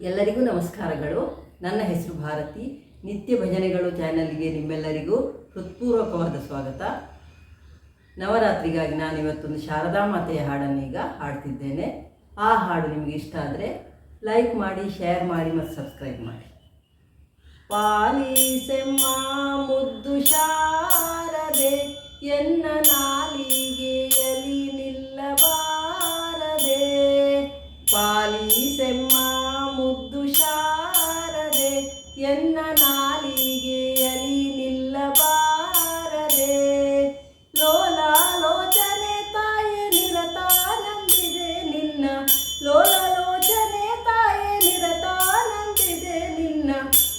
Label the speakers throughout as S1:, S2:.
S1: ಎಲ್ಲರಿಗೂ ನಮಸ್ಕಾರಗಳು. ನನ್ನ ಹೆಸರು ಭಾರತಿ. ನಿತ್ಯ ಭಜನೆಗಳು ಚಾನಲ್ಗೆ ನಿಮ್ಮೆಲ್ಲರಿಗೂ ಹೃತ್ಪೂರ್ವಕವಾದ ಸ್ವಾಗತ. ನವರಾತ್ರಿಗಾಗಿ ನಾನು ಇವತ್ತೊಂದು ಶಾರದಾ ಮಾತೆಯ ಹಾಡನ್ನು ಈಗ ಹಾಡ್ತಿದ್ದೇನೆ. ಆ ಹಾಡು ನಿಮಗೆ ಇಷ್ಟ ಆದರೆ ಲೈಕ್ ಮಾಡಿ, ಶೇರ್ ಮಾಡಿ ಮತ್ತು ಸಬ್ಸ್ಕ್ರೈಬ್ ಮಾಡಿ. ಪಾಲಿಸೆಮ್ಮ ಮುದ್ದು ಶಾರದೆ, ಎನ್ನ ನಾಲಿಗೆಯಲಿ ನಿಲ್ಲಬಾರದೆ. ಪಾಲಿಸೆಮ್ಮ ಮುದ್ದು ಶಾರದೆ, ಎನ್ನ ನಾಲಿಗೆಯಲಿ ನಿಲ್ಲಬಾರದೆ. ಲೋಲಾಲೋಚನೆ ತಾಯೆ ನಿರತ ನಂಬಿದೆ ನಿನ್ನ, ಲೋಲಾಲೋಚನೆ ತಾಯೆ ನಿರತ ನಂಬಿದೆ ನಿನ್ನ.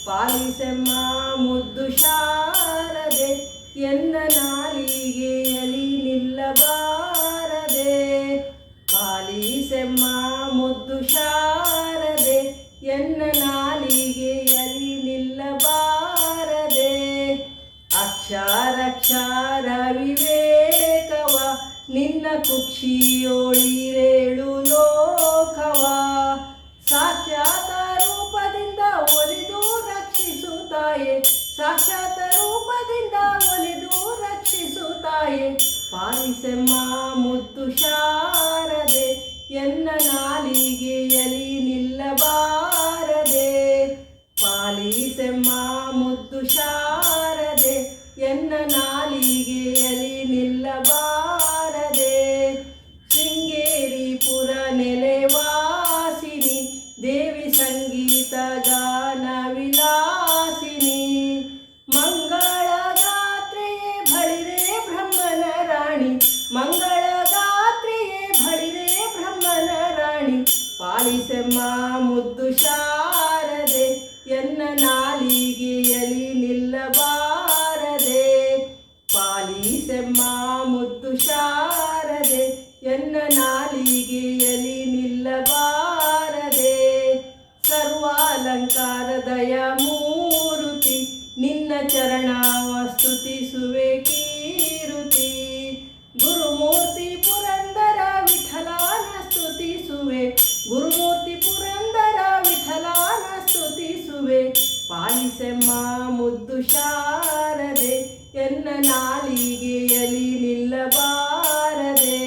S1: ಪಾಲಿಸೆಮ್ಮ ಮುದ್ದು ಶಾರದೆ, ಎನ್ನ ನಾಲಿಗೆಯಲಿ ನಿಲ್ಲಬಾರದೆ. ಪಾಲಿಸೆಮ್ಮ ಮುದ್ದು ಶಾರದೆ, ಎನ್ನ ನಾಲಿಗೆಯಲಿ ನಿಲ್ಲಬಾರದೆ. ಅಕ್ಷರಕ್ಷರ ವಿವೇಕವ ನಿನ್ನ ಕುಕ್ಷಿಯೋಳಿರೇಳು ಲೋಕವ. ಸಾಕ್ಷಾತ ರೂಪದಿಂದ ಒಲಿದು ರಕ್ಷಿಸುತ್ತಾಯೆ, ಸಾಕ್ಷಾತ ರೂಪದಿಂದ ಒಲಿದು ರಕ್ಷಿಸುತ್ತಾಯೆ. ಪಾಲಿಸೆಮ್ಮ ಮುದ್ದು ಶಾರದೆ, ಎನ್ನ ನಾಲಿಗೆಯಲಿ ನಿಲ್ಲಬಾರದೆ. ಪಾಲಿಸೆಮ್ಮ ಮುದ್ದು ಶಾರದೆ, ಎನ್ನ ನಾಲಿಗೆಯಲಿ ನಿಲ್ಲಬಾರದೆ. ಶೃಂಗೇರಿಪುರ ನೆಲೆವಾಸಿನಿ ದೇವಿ, ಸಂಗೀತ ಗಾನ ವಿಲಾಸಿನಿ. ಮಂಗಳ ಗಾತ್ರೆಯೇ ಬಳಿರೆ ಬ್ರಹ್ಮನ ರಾಣಿ, ಮಂಗಳ ಗಾತ್ರೆಯೇ ಬಳಿರೆ ಬ್ರಹ್ಮನ ರಾಣಿ. ಪಾಲಿಸೆಮ್ಮ ಮುದ್ದು ಶಾರದೆ, ಎನ್ನ ನಾಲಿಗೆಯಲಿ ನಿಲ್ಲಬಾರದೆ. ಪಾಲಿಸೆಮ್ಮ ಮುದ್ದು ಶಾರದೆ, ಎನ್ನ ನಾಲಿಗೆಯಲಿ ನಿಲ್ಲಬಾರದೆ. ಸರ್ವಾಲಂಕಾರದಯ ಮೂರುತಿ, ನಿನ್ನ ಚರಣವ ಸ್ತುತಿಸುವೆ ಕೀರುತಿ. ಗುರುಮೂರ್ತಿ ಪುರಂದರ ವಿಠಲಾನ ಸ್ತುತಿಸುವೆ, ಗುರುಮೂರ್ತಿ ಪುರಂದರ ವಿಠಲಾನ ಸ್ತುತಿಸುವೆ. ಪಾಲಿಸೆಮ್ಮ ಮುದ್ದು ಶಾರದೆ, ಎನ್ನ ನಾಲಿಗೆಯಲಿ ನಿಲ್ಲಬಾರದೆ.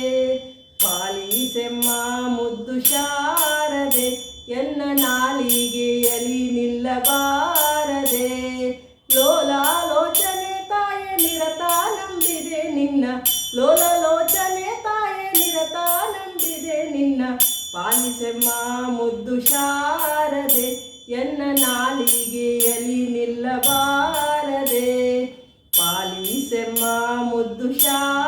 S1: ಪಾಲಿಸೆಮ್ಮ ಮುದ್ದು ಶಾರದೆ, ಎನ್ನ ನಾಲಿಗೆಯಲಿ ನಿಲ್ಲಬಾರದೆ. ಲೋಲಾಲೋಚನೆ ತಾಯೆ ನಿರತ ನಂಬಿದೆ ನಿನ್ನ, ಲೋಲಾಲೋಚನೆ ತಾಯೆ ನಿರತ ನಂಬಿದೆ ನಿನ್ನ. ಪಾಲಿಸೆಮ್ಮ ಮುದ್ದು ಶಾರದೆ, ಎನ್ನ ನಾಲಿಗೆಯಲಿ ನಿಲ್ಲಬಾರದೆ. ಪಾಲಿಸೆಮ್ಮ ಮುದ್ದು ಶಾರದೆ.